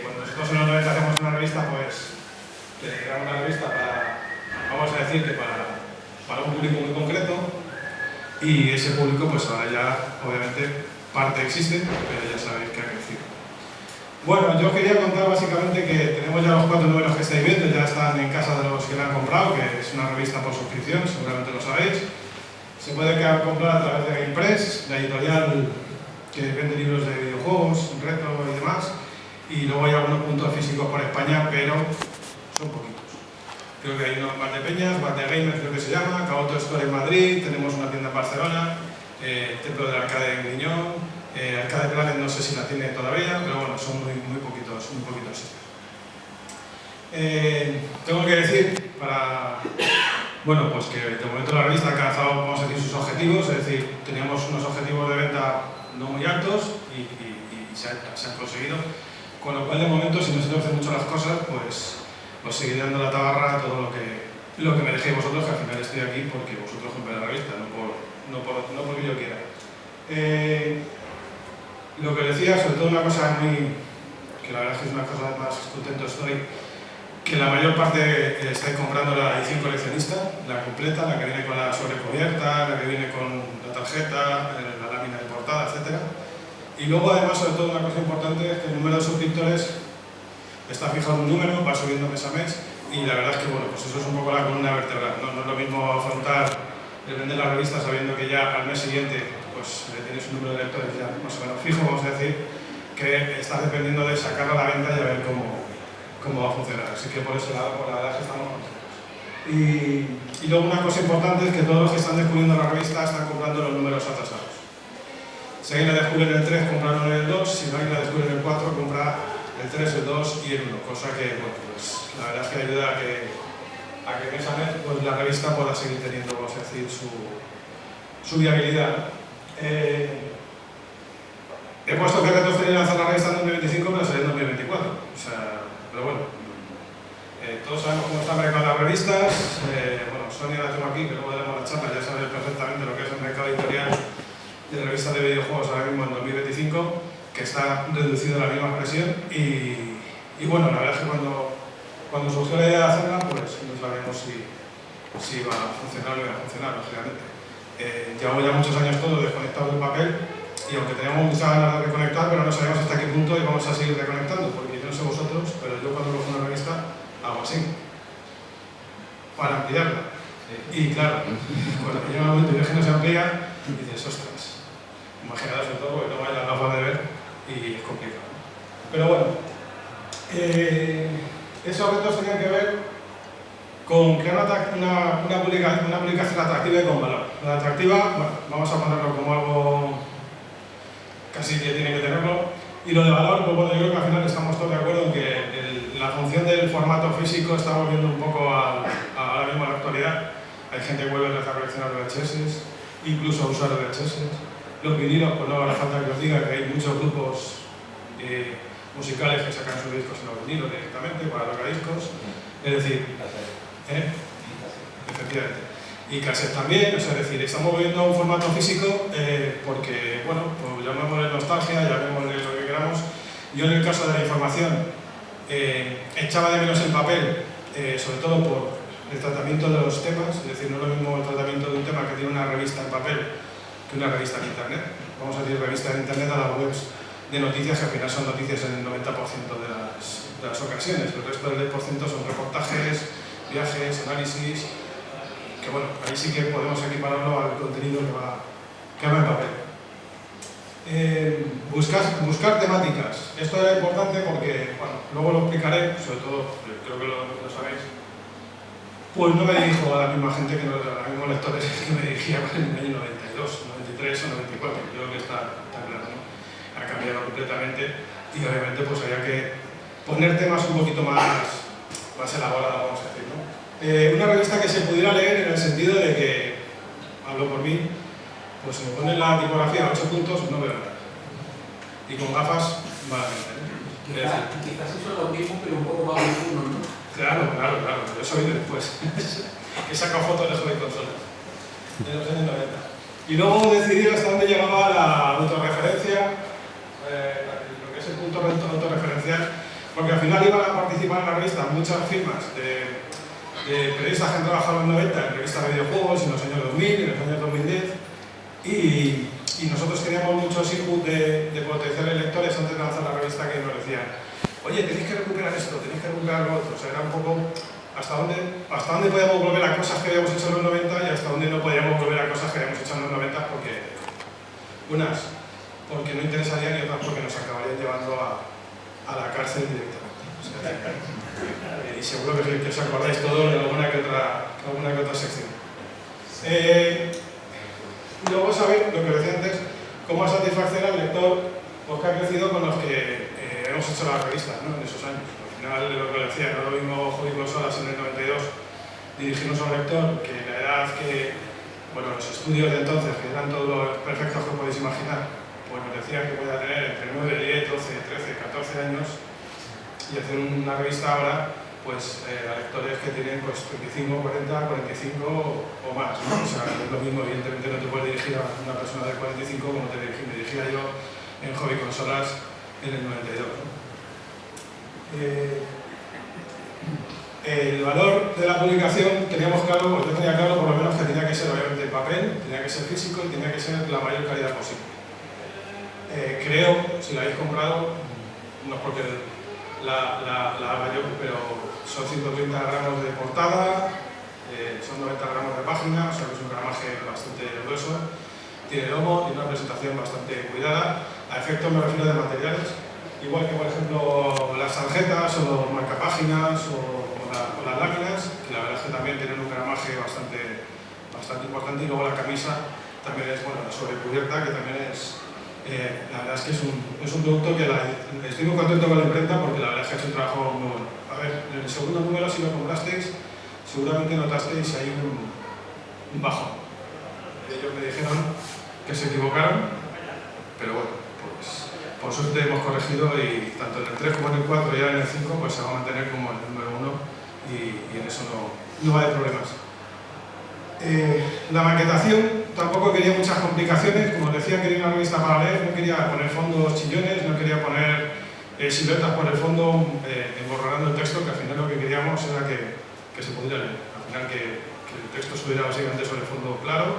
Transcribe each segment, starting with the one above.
Cuando nosotros en los 90 hacemos una revista, pues creamos una revista para, vamos a decir que para un público muy concreto, y ese público pues ahora ya obviamente parte existe, pero ya sabéis que ha crecido. Bueno, yo quería contar básicamente que tenemos ya los 4 números que estáis viendo, ya están en casa de los que la han comprado, que es una revista por suscripción, seguramente lo sabéis. Se puede comprar a través de GamePress, la editorial que vende libros de videojuegos, retro y demás. Y luego hay algunos puntos físicos por España, pero son poquitos. Creo que hay uno en Valdepeñas, Valdegamers creo que se llama, Caoto Store en Madrid, tenemos una tienda en Barcelona, Templo del Arcade en Griñón, Arcade Planet no sé si la tiene todavía, pero bueno, son muy poquitos sitios. Tengo que decir, bueno, pues que de momento la revista ha alcanzado, vamos a decir, sus objetivos, es decir, teníamos unos objetivos de venta no muy altos y se han conseguido, con lo cual de momento, si no se torcen mucho las cosas, pues os seguiré dando la tabarra a todo lo que me dejéis vosotros, que al final estoy aquí porque vosotros compráis la revista, no porque yo quiera. Lo que decía, sobre todo una cosa que la verdad es que es una cosa más contento estoy, que la mayor parte estáis comprando la edición coleccionista, la completa, la que viene con la sobrecubierta, la que viene con la tarjeta, la lámina de portada, etc. Y luego además, sobre todo una cosa importante, es que el número de suscriptores está fijado un número, va subiendo mes a mes, y la verdad es que bueno, pues eso es un poco la columna vertebral, ¿no? No es lo mismo afrontar el vender la revista sabiendo que ya al mes siguiente pues tienes un número de lectores ya más o menos fijo, vamos a decir, que estás dependiendo de sacarlo a la venta y a ver cómo va a funcionar. Así que por ese lado, por la verdad es que estamos contentos. Y luego una cosa importante es que todos los que están descubriendo la revista están comprando los números atrasados. Si alguien la descubre en el 3, compra en el 2, si alguien la descubre en el 4, compra el 3, el 2 y el 1, cosa que, bueno, pues la verdad es que ayuda a que mes a mes pues, la revista pueda seguir teniendo, vamos a decir, su viabilidad. He puesto que retos tenía lanzar la revista en 2025, pero salió en 2024, o sea, pero bueno, todos sabemos cómo está el mercado de las revistas. Bueno, Sonia la tengo aquí, que luego daremos la charla, ya sabéis perfectamente lo que es el mercado editorial de revistas de videojuegos ahora mismo en 2025, que está reducido a la misma expresión y bueno, la verdad es que cuando surgió la idea de hacerla, pues no sabemos si va a funcionar o no va a funcionar, lógicamente. Llevamos ya muchos años todos desconectados del papel y aunque teníamos muchas ganas de reconectar, pero no sabemos hasta qué punto íbamos a seguir reconectando, porque yo no sé vosotros, pero yo cuando cojo una revista hago así, para ampliarla. Y claro, cuando llega un momento y ves que no se amplía, dices, ostras, imaginaos sobre todo porque no hay las gafas de ver y es complicado. Pero bueno, esos retos tenían que ver con crear una publicación atractiva y con valor. La atractiva, bueno, vamos a ponerlo como algo casi que tiene que tenerlo. Y lo de valor, pues bueno, yo creo que al final estamos todos de acuerdo en que la función del formato físico está volviendo un poco ahora mismo a la actualidad. Hay gente que vuelve a coleccionar VHS, incluso a usar VHS. Los vinilos, pues no hará falta que os diga que hay muchos grupos musicales que sacan sus discos en los vinilos directamente para tocadiscos. Es decir, efectivamente. Y cassette también, o sea, es decir, estamos volviendo a un formato físico porque, bueno, pues llamémosle nostalgia, llamémosle lo que queramos. Yo en el caso de la información echaba de menos el papel, sobre todo por el tratamiento de los temas, es decir, no es lo mismo el tratamiento de un tema que tiene una revista en papel que una revista en internet. Vamos a decir revista en internet a las webs de noticias, que al final son noticias en el 90% de las ocasiones. El resto del 10% son reportajes, viajes, análisis, que bueno, ahí sí que podemos equipararlo al contenido que va en papel. Buscar temáticas. Esto era importante porque, bueno, luego lo explicaré, sobre todo, creo que lo sabéis, pues no me dirijo a la misma gente que a los mismos lectores que me dirigía en el año 92, 93 o 94, creo que está claro, ¿no? Ha cambiado completamente y obviamente pues había que poner temas un poquito más elaborados, vamos a decir, ¿no? Una revista que se pudiera leer en el sentido de que, hablo por mí, pues si me ponen la tipografía a 8 puntos no veo nada. Y con gafas, malamente. Quizás eso es lo mismo, pero un poco más uno, ¿no? Claro, eso viene después. Que saca fotos de Hobby Consolas, de los años 90. Y luego decidí hasta dónde llegaba la autorreferencia, lo que ese punto autorreferencial, porque al final iban a participar en la revista muchas firmas de periodistas que han trabajado en los 90 en revistas de videojuegos en los años 2000, en los años 2010, y nosotros teníamos muchos inputs de potenciales lectores antes de lanzar la revista que nos decían: oye, tenéis que recuperar esto, tenéis que recuperar lo otro. O sea, era un poco hasta dónde podíamos volver a cosas que habíamos hecho en los 90 y hasta dónde no podíamos volver a cosas que habíamos hecho en los 90, porque porque no interesarían, y otras porque nos acabarían llevando a la cárcel directamente. O sea, y seguro que os acordáis todo de alguna que otra sección. Luego saber lo que decía antes, cómo satisfacer al lector, pues que ha crecido con los que hemos hecho la revista, ¿no? En esos años. Al final, lo que decía, no lo mismo Hobby Consolas en el 92, dirigirnos a un lector que la edad que, bueno, los estudios de entonces, que eran todos los perfectos que podéis imaginar, pues nos decían que podía tener entre 9, 10, 12, 13, 14 años, y hacer una revista ahora, pues a lectores que tienen pues 35, 40, 45 o más, ¿no? O sea, es lo mismo, evidentemente no te puedes dirigir a una persona de 45 como me dirigía yo en Hobby Consolas en el 92, ¿no? El valor de la publicación teníamos claro, pues yo tenía claro por lo menos que tenía que ser obviamente en papel, tenía que ser físico y tenía que ser de la mayor calidad posible. Creo, si la habéis comprado, no es porque la haga yo, pero son 130 gramos de portada, son 90 gramos de página, o sea que es un gramaje bastante grueso, tiene lomo, tiene una presentación bastante cuidada. A efectos me refiero de materiales, igual que por ejemplo las tarjetas o los marcapáginas o las láminas, que la verdad es que también tienen un gramaje bastante importante, y luego la camisa también es, bueno, la sobrecubierta, que también es, la verdad es que es un producto que estoy muy contento con la imprenta, porque la verdad es que ha hecho un trabajo muy bueno. A ver, en el segundo número, si lo comprasteis, seguramente notasteis ahí un bajón. Ellos me dijeron que se equivocaron, pero bueno, pues por suerte hemos corregido, y tanto en el 3 como en el 4 y ahora en el 5 pues se va a mantener como el número 1, y en eso no va a haber problemas. La maquetación tampoco quería muchas complicaciones. Como os decía, quería una revista para leer, no quería poner fondos chillones, no quería poner siluetas por el fondo emborronando el texto, que al final lo que queríamos era que se pudiera leer. Al final que el texto estuviera básicamente sobre el fondo claro,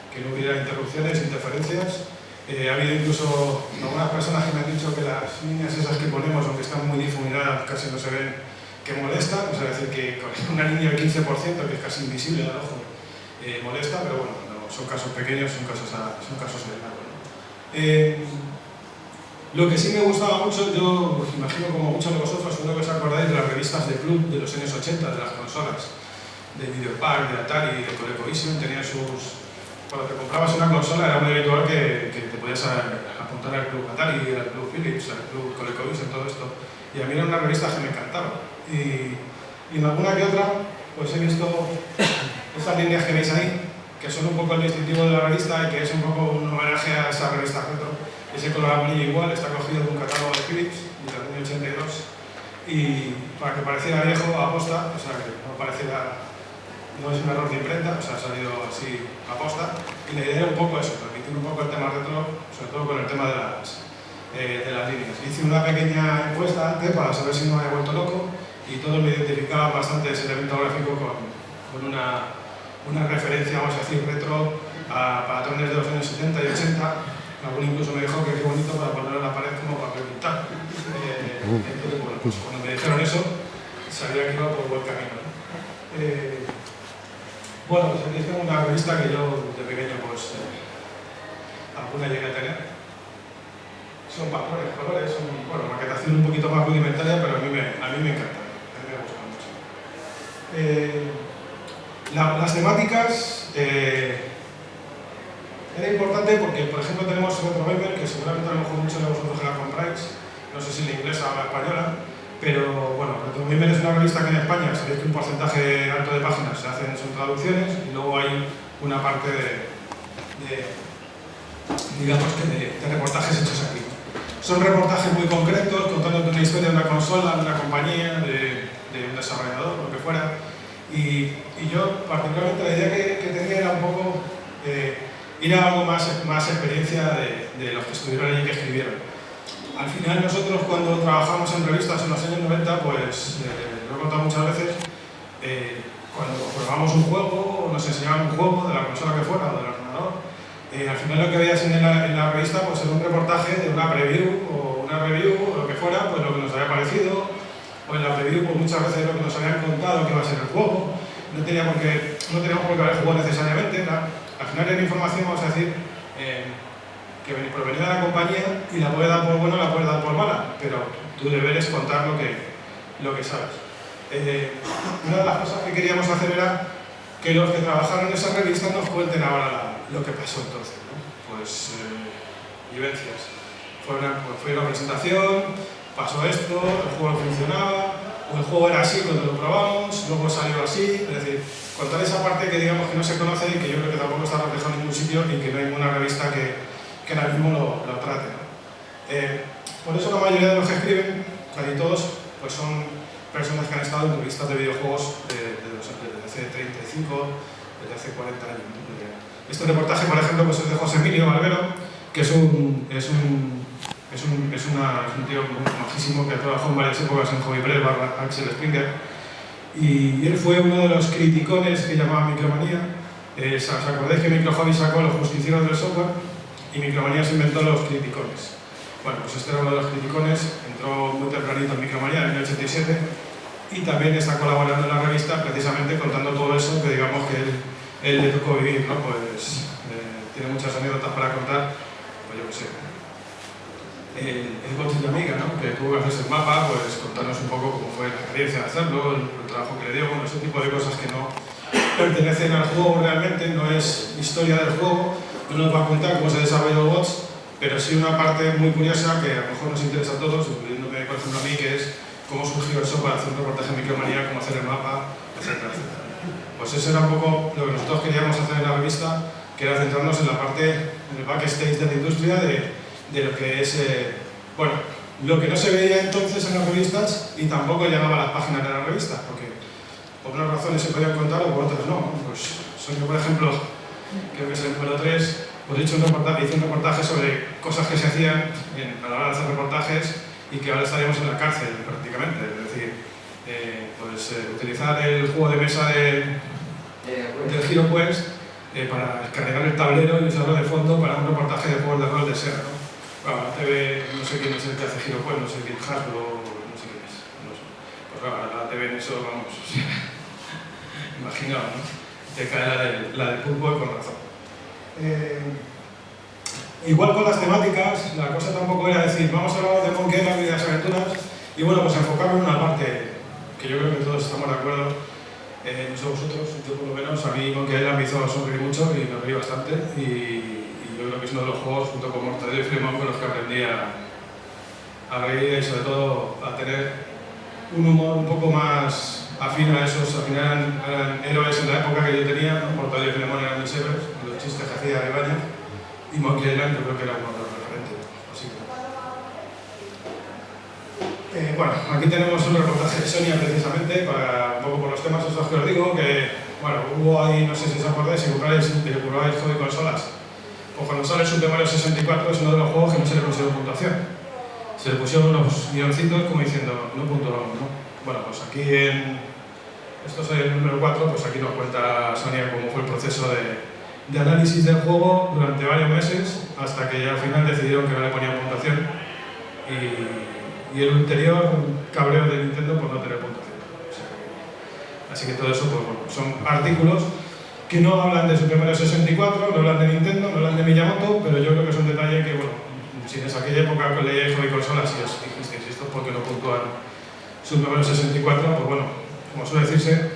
que no hubiera interrupciones, interferencias. Ha habido incluso algunas personas que me han dicho que las líneas esas que ponemos, aunque están muy difuminadas, casi no se ven, que molestan. O sea, es decir, que con una línea del 15%, que es casi invisible al ojo, molesta, pero bueno, no, son casos pequeños, son casos aislados, ¿no? Lo que sí me gustaba mucho, yo os imagino como muchos de vosotros, seguro que os acordáis de las revistas de club de los años 80, de las consolas, de Videopark, de Atari, de ColecoVision. Tenía sus... Cuando te comprabas una consola era muy habitual que te podías apuntar al club Atari, al club Philips, al club ColecoVision, todo esto. Y a mí eran unas revistas que me encantaban. Y en alguna que otra, pues he visto estas líneas que veis ahí, que son un poco el distintivo de la revista y que es un poco un homenaje a esa revista retro. Ese color amarillo igual está cogido de un catálogo de Philips del año 82, y para que pareciera viejo aposta, o sea que no pareciera, no es un error de imprenta, o sea, ha salido así aposta, y la idea era un poco eso, transmitir un poco el tema retro, sobre todo con el tema de las líneas. Hice una pequeña encuesta antes para saber si no me había vuelto loco, y todos me identificaban bastante ese elemento gráfico con una referencia, vamos a decir, retro a patrones de los años 70 y 80. Alguno incluso me dijo que qué bonito para ponerlo en la pared como papel pintar. Entonces, bueno, pues cuando me dijeron eso, sabía que iba por buen camino, ¿no? Bueno, pues aquí tengo una revista que yo de pequeño, pues, alguna llegué a tener. Son patrones, colores, son, bueno, maquetación un poquito más rudimentaria, pero a mí me encanta, a mí me gusta mucho. Las temáticas era importante porque, por ejemplo, tenemos Retromember, que seguramente a lo mejor muchos de vosotros la compráis, no sé si la inglesa o la española, pero bueno, Retromember es una revista que en España sabéis que un porcentaje alto de páginas se hacen, son traducciones, y luego hay una parte digamos que de reportajes hechos aquí. Son reportajes muy concretos, contándote una historia de una consola, de una compañía, de un desarrollador, lo que fuera. Y yo, particularmente, la idea que tenía era un poco ir a algo más experiencia de los que estuvieron allí y que escribieron. Al final nosotros cuando trabajamos en revistas en los años 90, pues lo he contado muchas veces, cuando probamos un juego o nos enseñaban un juego de la consola que fuera o del ordenador, al final lo que veías en la revista pues era un reportaje de una preview o una review o lo que fuera, pues lo que nos había parecido, o en la preview pues muchas veces lo que nos habían contado que iba a ser el juego. No teníamos por qué haber jugado necesariamente, al final era información, vamos a decir, que provenía de la compañía y la puede dar por buena o la puede dar por mala, pero tu deber es contar lo que sabes. Una de las cosas que queríamos hacer era que los que trabajaron en esa revista nos cuenten ahora lo que pasó entonces, ¿no? Pues vivencias. Fue una presentación, pasó esto, el juego funcionaba, o el juego era así cuando lo probamos, luego salió así, es decir, contar esa parte que digamos que no se conoce y que yo creo que tampoco está reflejado en ningún sitio y que no hay ninguna revista que ahora mismo lo trate, ¿no? Por eso la mayoría de los que escriben, casi todos, pues son personas que han estado en revistas de videojuegos desde hace 35, desde hace 40 años, ¿no? Este reportaje, por ejemplo, pues es de José Emilio Barbero, que es un tío muy majísimo que ha trabajado en varias épocas en Hobby Press, Axel Springer, y él fue uno de los criticones que llamaba Micromanía. ¿Os acordáis que Microhobby sacó Los Justicieros del Software? Y Micromanía se inventó los criticones. Bueno, pues este era uno de los criticones, entró muy tempranito en Micromanía en el 87 y también está colaborando en la revista precisamente contando todo eso que digamos que él le tocó vivir, ¿no? Pues tiene muchas anécdotas para contar, pues yo qué sé. El coche de amiga, ¿no? Que tuvo que hacerse el mapa, pues contarnos un poco cómo fue la experiencia de hacerlo, el trabajo que le dio, bueno, ese tipo de cosas que no pertenecen al juego realmente, no es historia del juego, no nos va a contar cómo se desarrolló Bots, pero sí una parte muy curiosa que a lo mejor nos interesa a todos, incluyéndome por ejemplo a mí, que es cómo surgió eso para hacer un reportaje en Micromanía, cómo hacer el mapa, etcétera, etcétera. Pues eso era un poco lo que nosotros queríamos hacer en la revista, que era centrarnos en la parte, en el backstage de la industria, de lo que es, bueno, lo que no se veía entonces en las revistas y tampoco llegaba a las páginas de las revistas, porque por unas razones se podían contar o por otras no. Pues yo, por ejemplo, creo que es el número 3, pues hice un reportaje sobre cosas que se hacían a la hora de hacer reportajes y que ahora estaríamos en la cárcel prácticamente, es decir, utilizar el juego de mesa del HeroQuest para descargar el tablero y usarlo de fondo para un reportaje de juegos de rol de SEA, ¿no? Bueno, la TV, no sé quién es el que hace HeroQuest, no sé quién, Hasbro, no sé quién es, no sé. Pues claro, la TV en eso, vamos, imaginaos, ¿no? Te cae la del pulpo con razón. Igual con las temáticas, la cosa tampoco era decir, vamos a hablar de Monkey Island y de las aventuras, y bueno, pues enfocarlo en una parte que yo creo que todos estamos de acuerdo, no sé vosotros, yo por lo menos, a mí Monkey Island me hizo sonreír mucho y me reí bastante, y yo creo que es uno de los juegos, junto con Mortadelo y Filemón, con los que aprendí a reír y sobre todo a tener un humor un poco más afín a esos, al final eran héroes en la época que yo tenía, ¿no? Mortadelo y Filemón eran mis héroes, los chistes que hacía Ibáñez, y Monkey Island yo creo que era uno de los referentes. Así que... bueno, aquí tenemos un reportaje de Sonia precisamente, para, un poco por los temas esos que os digo, que bueno, hubo ahí, no sé si os acordáis, si compráis Hobby Consolas, pues cuando sale Super Mario 64 es uno de los juegos que no se le pusieron puntuación. Se le pusieron unos guioncitos como diciendo, no puntuamos, ¿no? Bueno, pues aquí esto es el número 4, pues aquí nos cuenta Sonia cómo fue el proceso de análisis del juego durante varios meses, hasta que ya al final decidieron que no le ponían puntuación y el ulterior cabreo de Nintendo por no tener puntuación. Así que todo eso, pues bueno, son artículos que no hablan de Super Mario 64, no hablan de Nintendo, no hablan de Miyamoto, pero yo creo que es un detalle que, bueno, si en aquella época que leíais Hobby Consolas y os dijisteis esto porque no puntúan Super Mario 64, pues bueno, como suele decirse,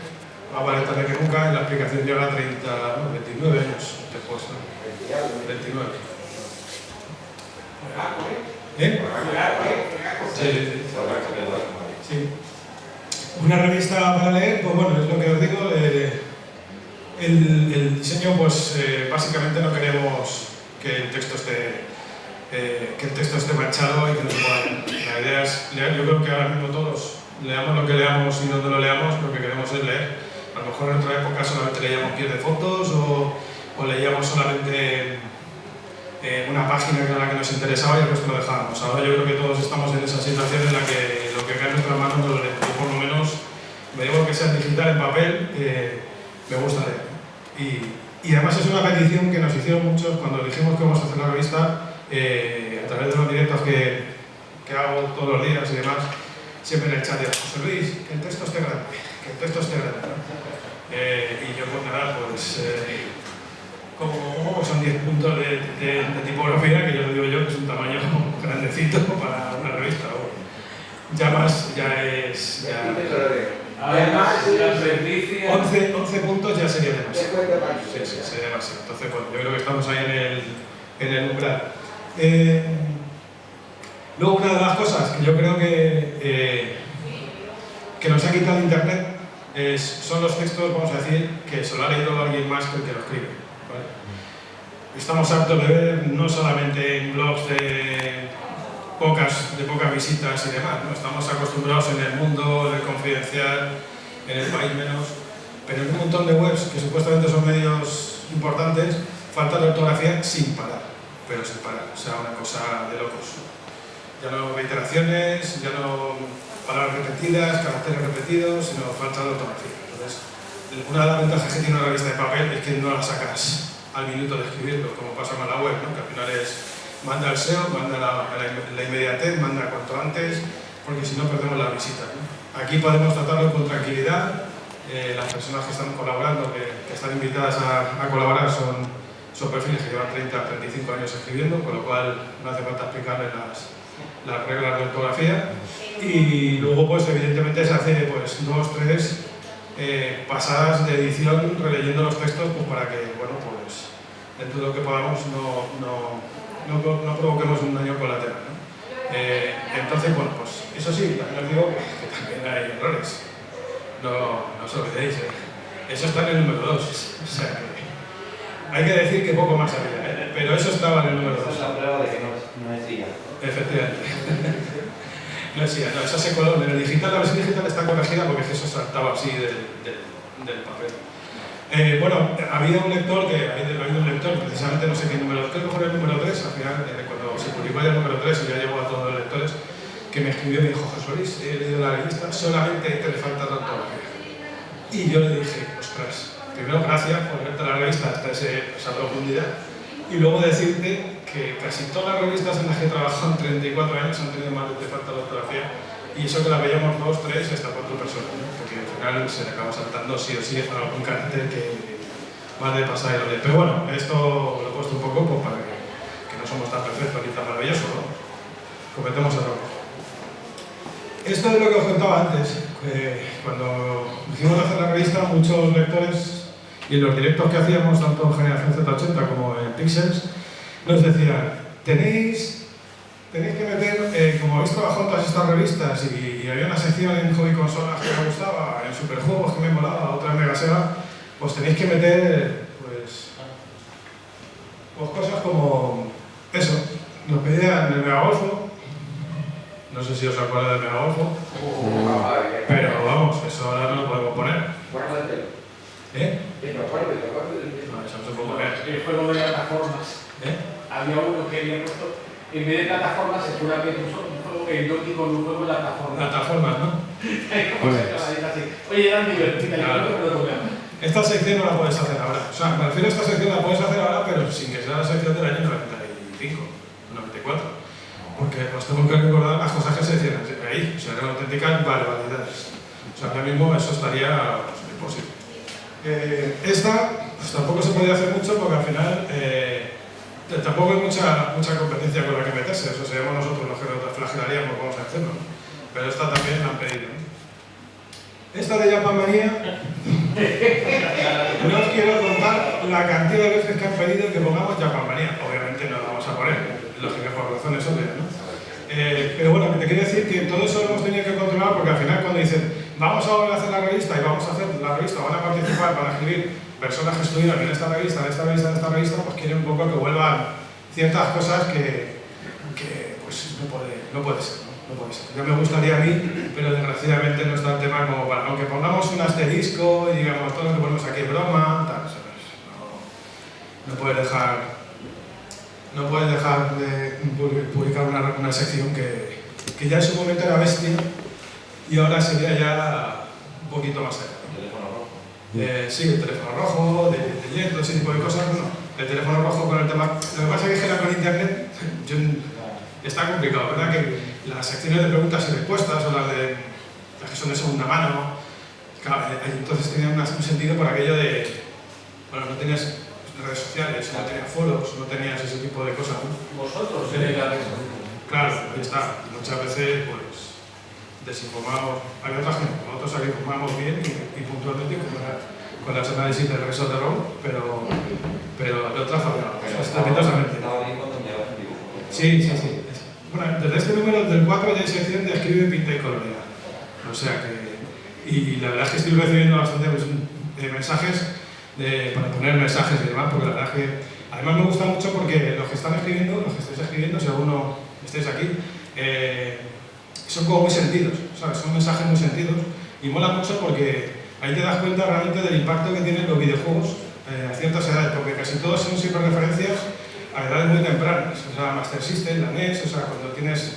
va a valer tarde que nunca, y la explicación llega a 29 años después, ¿no? 29. ¿Eh? Sí. Una revista para leer, pues bueno, es lo que os digo, el diseño, pues básicamente no queremos que el texto esté manchado y que no se pueda leer. La idea es leer, yo creo que ahora mismo todos leamos lo que leamos y donde lo leamos, lo que queremos es leer. A lo mejor en otra época solamente leíamos pies de fotos o leíamos solamente una página que era la que nos interesaba y el resto lo dejábamos. Ahora yo creo que todos estamos en esa situación en la que lo que cae en nuestras manos nos lo leemos. Yo por lo menos, me digo que sea digital, en papel, me gusta leer. Y además es una petición que nos hicieron muchos cuando dijimos que vamos a hacer la revista, a través de los directos que hago todos los días y demás, siempre en el chat de José Luis, que el texto esté grande, que el texto esté grande, ¿no? Y yo pues nada, pues como son 10 puntos de tipografía, que yo lo digo yo, que es un tamaño grandecito para una revista. Ya más, ya es... Ya, además, las servicios... 11 puntos ya sería demasiado. Sí, sería demasiado. Entonces, bueno, yo creo que estamos ahí en el umbral. Luego, una de las cosas que yo creo que nos ha quitado Internet son los textos, vamos a decir, que se lo ha leído alguien más que el que lo escribe, ¿vale? Estamos hartos de ver, no solamente en blogs de pocas visitas y demás, ¿no? Estamos acostumbrados en El Mundo, en El Confidencial, en El País menos, pero en un montón de webs que supuestamente son medios importantes, falta de ortografía sin parar, pero sin parar, o sea, una cosa de locos. Ya no reiteraciones, ya no palabras repetidas, caracteres repetidos, sino falta de ortografía. Entonces, una de las ventajas que tiene una revista de papel es que no la sacas al minuto de escribirlo, como pasa con la web, ¿no? Que al final es manda el SEO, manda la inmediatez, manda cuanto antes, porque si no perdemos la visita, ¿no? Aquí podemos tratarlo con tranquilidad. Las personas que están colaborando, que están invitadas a colaborar, son perfiles que llevan 30 a 35 años escribiendo, con lo cual no hace falta explicarles las reglas de ortografía. Y luego, pues evidentemente se hace pues 2, 3 pasadas de edición releyendo los textos, pues para que, bueno, pues dentro de lo que podamos no provoquemos un daño colateral, ¿no? Entonces, bueno, pues eso sí, también os digo que también hay errores. No os olvidéis, eso está en el número 2. O sea que hay que decir que poco más había, pero eso estaba en el número 2. Esa es la prueba de que no es IA. Efectivamente. No es IA, no, esa se coló. En el digital, la versión digital está corregida porque eso saltaba así del papel. Bueno, había un lector, precisamente no sé qué número, creo que fue el número 3, al final, cuando se publicó ya el número 3 y ya llegó a todos los lectores, que me escribió y me dijo: José Luis, he leído la revista, solamente te le falta ortografía. Y yo le dije: ostras, primero gracias por leerte la revista hasta esa profundidad, y luego decirte que casi todas las revistas en las que he trabajado en 34 años han tenido más de te falta la ortografía, y eso que la veíamos 2, 3, hasta 4 personas, ¿no? Porque al final se le acaba saltando sí o sí algún carácter que va de pasar y lo de. Pero bueno, esto lo he puesto un poco pues, para que no somos tan perfectos ni tan maravillosos, ¿no? Cometemos errores. Esto es lo que os contaba antes, cuando hicimos hacer la revista, muchos lectores y en los directos que hacíamos, tanto en Generación Z80 como en Pixels, nos decían: tenéis que meter, como habéis trabajado en todas estas revistas y había una sección en Hobby Consolas que me gustaba, en Superjuegos que me molaba, otra en Mega Sega, pues tenéis que meter pues cosas como eso. Nos pedían el Mega Golfo, no sé si os acordáis del Mega Golfo, pero vamos, eso ahora no lo podemos poner. No, eso no se puede poner. El juego de plataformas. Había uno que había puesto, en vez de plataformas, seguramente un juego erótico en un juego de plataformas. Plataformas, ¿no? Oye, eran divertidas, yo creo que no lo tomamos. Esta sección no la puedes hacer ahora. O sea, me refiero a esta sección la puedes hacer ahora, pero sin que sea la sección del año 95, 94. Porque nos tengo que recordar las cosas que se decían ahí. O sea, eran auténticas barbaridades. O sea, ahora mismo eso estaría pues, imposible. Esta, pues tampoco se podía hacer mucho porque al final tampoco hay mucha competencia con la que meterse. Eso seríamos nosotros los que nos flagelaríamos, vamos a hacerlo, ¿no? Pero esta también la han pedido, ¿no? Esta de Japanmanía, no os quiero contar la cantidad de veces que han pedido que pongamos Japanmanía. Obviamente no la vamos a poner, lógicamente por razones obvias, ¿no? Pero bueno, te quiero decir que todo eso lo hemos tenido que controlar porque al final cuando dicen vamos a volver a hacer la revista y vamos a hacer la revista, van a participar, van a escribir personas que estuvieron en esta revista, pues quieren un poco que vuelvan ciertas cosas que pues no puede ser, ¿no? No puede ser. Ya me gustaría a mí, pero desgraciadamente no está el tema como para, aunque pongamos un asterisco y digamos todo lo que ponemos aquí es broma, tal, ¿sabes? No puedes dejar no puedes dejar de publicar una sección que ya en su momento era bestia y ahora sería ya un poquito más allá. ¿El teléfono rojo? Sí, el teléfono rojo, de jet, todo ese tipo de cosas, no. El teléfono rojo con el tema... Lo que pasa es que era con internet, está complicado, ¿verdad? Que las secciones de preguntas y respuestas o las que son de segunda mano, claro, entonces tenían un sentido por aquello de... Bueno, no tenías redes sociales, no tenías foros, no tenías ese tipo de cosas, ¿no? Vosotros tenéis la red. Claro, ahí está. Muchas veces, pues, desinformamos. Hay otras que no. Nosotros aquí informamos bien y puntualmente con las análisis del regreso de ROM, pero de otras fallamos, estrepitosamente. Estaba bien cuando me llevas el dibujo. Sí. Bueno, desde este número del 4 ya hay sección de escribe, pinta y colorea. O sea que... Y la verdad es que estoy recibiendo bastante mensajes para poner mensajes y demás, porque la verdad es que además me gusta mucho porque los que están escribiendo, los que estáis escribiendo, si alguno estáis aquí, son como muy sentidos, ¿sabes? Son mensajes muy sentidos y mola mucho porque ahí te das cuenta realmente del impacto que tienen los videojuegos a ciertas edades, porque casi todos son siempre referencias a edades muy tempranas, o sea, Master System, la NES, o sea, cuando tienes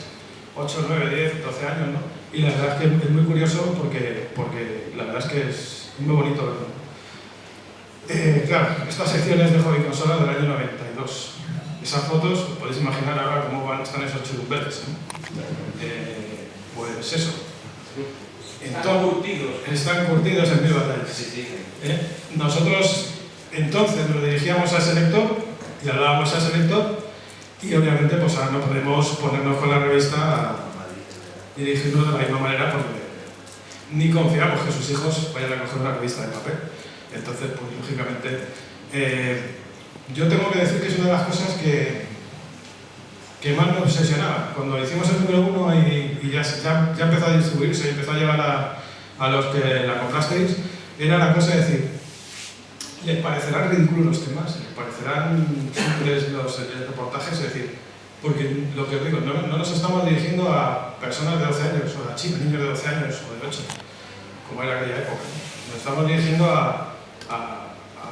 8, 9, 10, 12 años, ¿no? Y la verdad es que es muy curioso porque la verdad es que es muy bonito verlo. Claro, estas secciones de Hobby Consola del año 92. Esas fotos, os podéis imaginar ahora cómo están esos churumbeles, ¿no? Pues eso. Están curtidos en mil batallas. Sí. Nosotros entonces nos dirigíamos a ese lector y hablábamos a ese lector y obviamente pues ahora no podemos ponernos con la revista y dirigirnos de la misma manera porque ni confiamos que sus hijos vayan a coger una revista de papel. Entonces, pues lógicamente, yo tengo que decir que es una de las cosas que más me obsesionaba. Cuando hicimos el número 1 y ya empezó a distribuirse y empezó a llegar a los que la comprasteis, era la cosa de decir, les parecerán ridículos los temas, les parecerán simples los reportajes, es decir, porque lo que os digo, no nos estamos dirigiendo a personas de 12 años, o a chicos, niños de 12 años o de 8, como era aquella época. Nos estamos dirigiendo a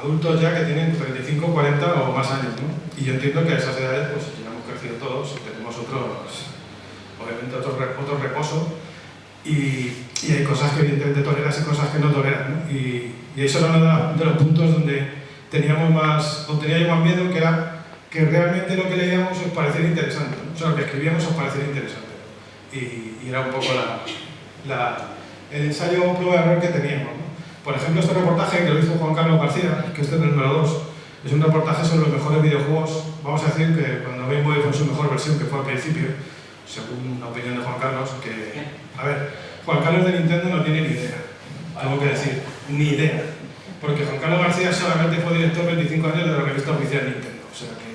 adultos ya que tienen 35, 40 o más años, ¿no? Y yo entiendo que a esas edades pues ya hemos crecido todos y tenemos obviamente otro reposo y hay cosas que evidentemente toleras y cosas que no toleras, ¿no? Y eso era uno de los puntos donde tenía yo más miedo, que era que realmente lo que leíamos os pareciera interesante, ¿no? O sea, lo que escribíamos os pareciera interesante. Y era un poco el ensayo prueba-error que teníamos, ¿no? Por ejemplo, este reportaje que lo hizo Juan Carlos García, que este es el número 2, es un reportaje sobre los mejores videojuegos. Vamos a decir que cuando Game Boy fue en su mejor versión, que fue al principio, según la opinión de Juan Carlos, que... A ver, Juan Carlos de Nintendo no tiene ni idea, tengo que decir, ni idea. Porque Juan Carlos García solamente fue director 25 años de la revista oficial Nintendo. O sea que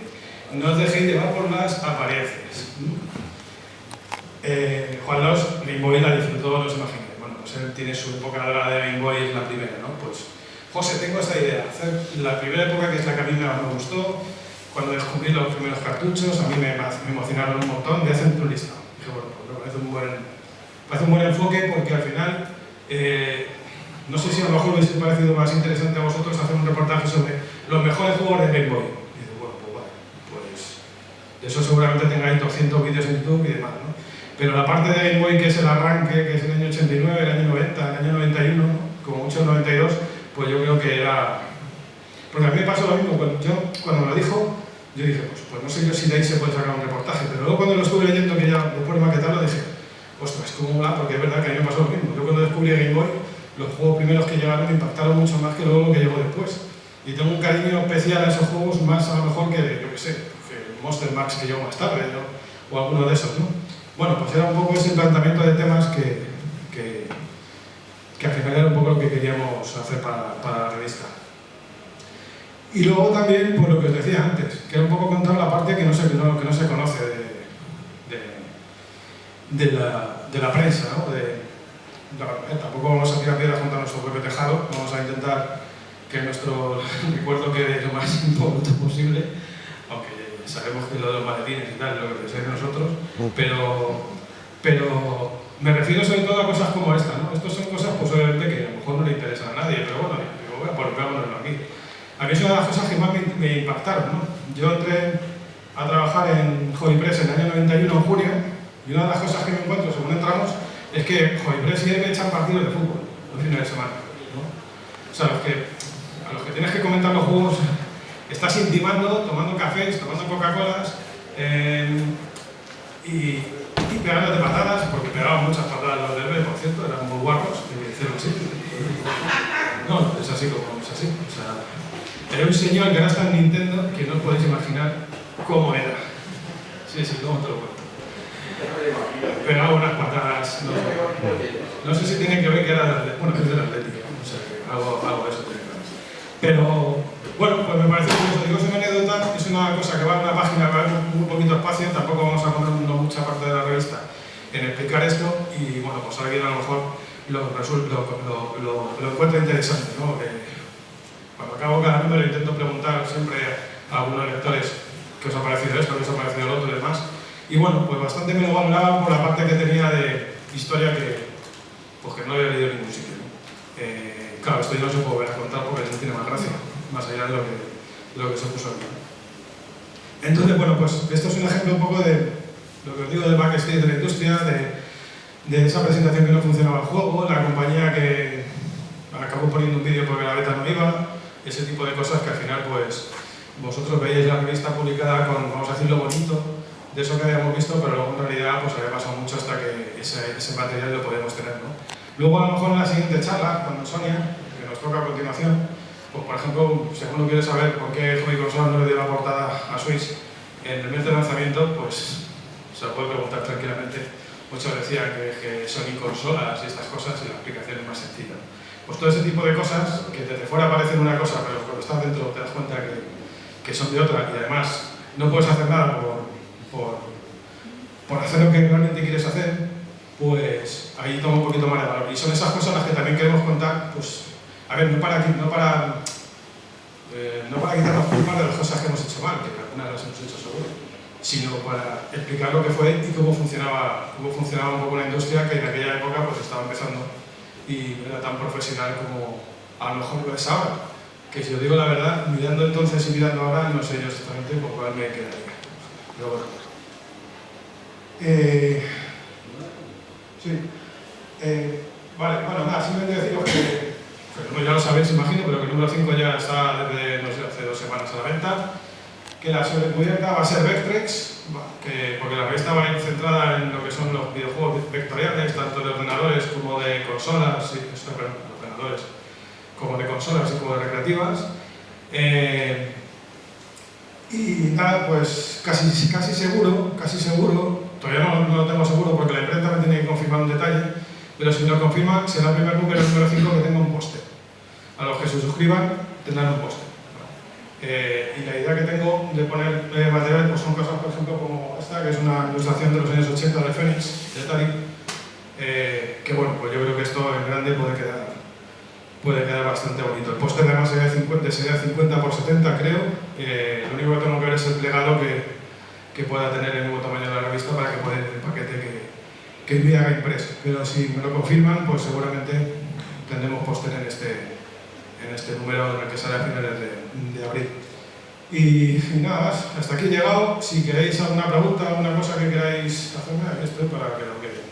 no os dejéis llevar por las apariencias. Juan Carlos, Game Boy la disfrutó, no os imagináis. Él tiene su época de Game Boy, es la primera, ¿no? Pues, José, tengo esta idea, hacer la primera época que es la que a mí me gustó, cuando descubrí los primeros cartuchos, a mí me emocionaron un montón, de hacer un listado. Dije, bueno, pues me parece un buen enfoque porque al final, no sé si a lo mejor les ha parecido más interesante a vosotros hacer un reportaje sobre los mejores juegos de Game Boy. Y digo, bueno, pues vale, pues de eso seguramente tengáis 200 vídeos en YouTube y demás, ¿no? Pero la parte de Game Boy, que es el arranque, que es el año 89, el año 90, el año 91, como mucho el 92, pues yo creo que era... Porque a mí me pasó lo mismo, cuando me lo dijo, yo dije, pues no sé yo si de ahí se puede sacar un reportaje, pero luego cuando lo estuve leyendo, que ya después de maquetarlo, dije, ostras, cómo mola, porque es verdad que a mí me pasó lo mismo. Yo cuando descubrí Game Boy, los juegos primeros que llegaron me impactaron mucho más que luego lo que llegó después. Y tengo un cariño especial a esos juegos, más a lo mejor que, yo qué sé, que Monster Max que llegó más tarde, ¿no? O alguno de esos, ¿no? Bueno, pues era un poco ese planteamiento de temas que al final era un poco lo que queríamos hacer para la revista. Y luego también, por lo que os decía antes, que era un poco contar la parte que no se conoce de la prensa, ¿no? Tampoco vamos a tirar piedras contra nuestro propio tejado, vamos a intentar que nuestro recuerdo quede lo más impoluto posible, aunque sabemos que lo de los maletines y tal es lo que pensáis de nosotros, pero me refiero sobre todo a cosas como esta, ¿no? Estas son cosas pues obviamente que a lo mejor no le interesan a nadie, pero bueno, digo, bueno, pues veámoslo aquí. A mí es una de las cosas que más me impactaron, ¿no? Yo entré a trabajar en Hobbypress en el año 91, en junio, y una de las cosas que me encuentro según entramos es que Hobbypress y EVE echan partidos de fútbol los fines de semana, ¿no? O sea, a los que tienes que comentar los juegos estás intimando, tomando cafés, tomando Coca-Colas y pegándote patadas, porque pegaban muchas patadas los de EVE, por cierto, eran muy guarros, que hicieron así. No, es así como es así. O sea, era un señor que era hasta en Nintendo que no podéis imaginar cómo era. Sí, cómo te lo cuento. Pegaba unas patadas, no sé si tiene que ver que era del Atlético, o sea, que algo de eso tiene que ver. Pero, bueno, pues me parece curioso. Digo, es una anécdota, es una cosa que va en una página, que va en muy poquito espacio, tampoco vamos a poner mucha parte de la revista en explicar esto, y bueno, pues alguien a lo mejor lo encuentra interesante, ¿no? Cuando acabo cada número intento preguntar siempre a algunos lectores qué os ha parecido esto, qué os ha parecido lo otro y demás. Y bueno, pues bastante me lo valoraban por la parte que tenía de historia que no había leído en ningún sitio, ¿no? Claro, esto ya no se puede ver a contar porque no tiene más gracia, más allá de lo que se puso aquí. Entonces, bueno, pues esto es un ejemplo un poco de lo que os digo del backstage de la industria, de esa presentación que no funcionaba el juego, la compañía que acabó poniendo un vídeo porque la beta no iba, ese tipo de cosas que al final, pues, vosotros veíais la revista publicada con, vamos a decir, lo bonito de eso que habíamos visto, pero luego en realidad pues había pasado mucho hasta que ese material lo podíamos tener, ¿no? Luego a lo mejor en la siguiente charla, cuando Sonia, que nos toca a continuación, pues por ejemplo, si alguno quiere saber por qué Hobby Consolas no le dio la portada a Swiss en el mes de lanzamiento, pues se lo puede preguntar tranquilamente. Muchos decían que Sony Consolas y estas cosas, y la explicación es más sencilla. Pues todo ese tipo de cosas, que desde fuera parecen una cosa, pero cuando estás dentro te das cuenta que son de otra, y además no puedes hacer nada por hacer lo que realmente quieres hacer, pues ahí toma un poquito más de valor. Y son esas cosas las que también queremos contar, pues, a ver, no para quitarnos culpas de las cosas que hemos hecho mal, que algunas las hemos hecho seguro, sino para explicar lo que fue y cómo funcionaba un poco la industria, que en aquella época pues estaba empezando y no era tan profesional como a lo mejor lo es ahora. Que si os digo la verdad, mirando entonces y mirando ahora, no sé yo exactamente por cuál me quedaría. Pero bueno. Vale, bueno, nada, simplemente deciros que ya lo sabéis, imagino, pero que el número 5 ya está desde, no sé, hace 2 semanas a la venta. Que la sobrecubierta va a ser Vectrex, porque la revista va a ir centrada en lo que son los videojuegos vectoriales, tanto de ordenadores como de consolas, como de consolas y como de recreativas. Y nada, pues casi seguro, todavía no lo tengo seguro porque la imprenta me tiene que confirmar un detalle, pero si me lo confirma, será el primer número 5 que tenga un póster. A los que se suscriban tendrán un póster. Y la idea que tengo de poner material pues son cosas, por ejemplo, como esta, que es una ilustración de los años 80 de Fénix, de Atari, que bueno, pues yo creo que esto en grande puede quedar bastante bonito. El póster además sería 50 por 70, creo. Lo único que tengo que ver es el plegado que pueda tener el nuevo tamaño de la revista para que pueda ir en el paquete que me haga impreso. Pero si me lo confirman, pues seguramente tendremos póster en este número en el que sale a finales de abril. Y nada más, hasta aquí he llegado. Si queréis alguna pregunta, alguna cosa que queráis hacerme, aquí estoy para que lo quede.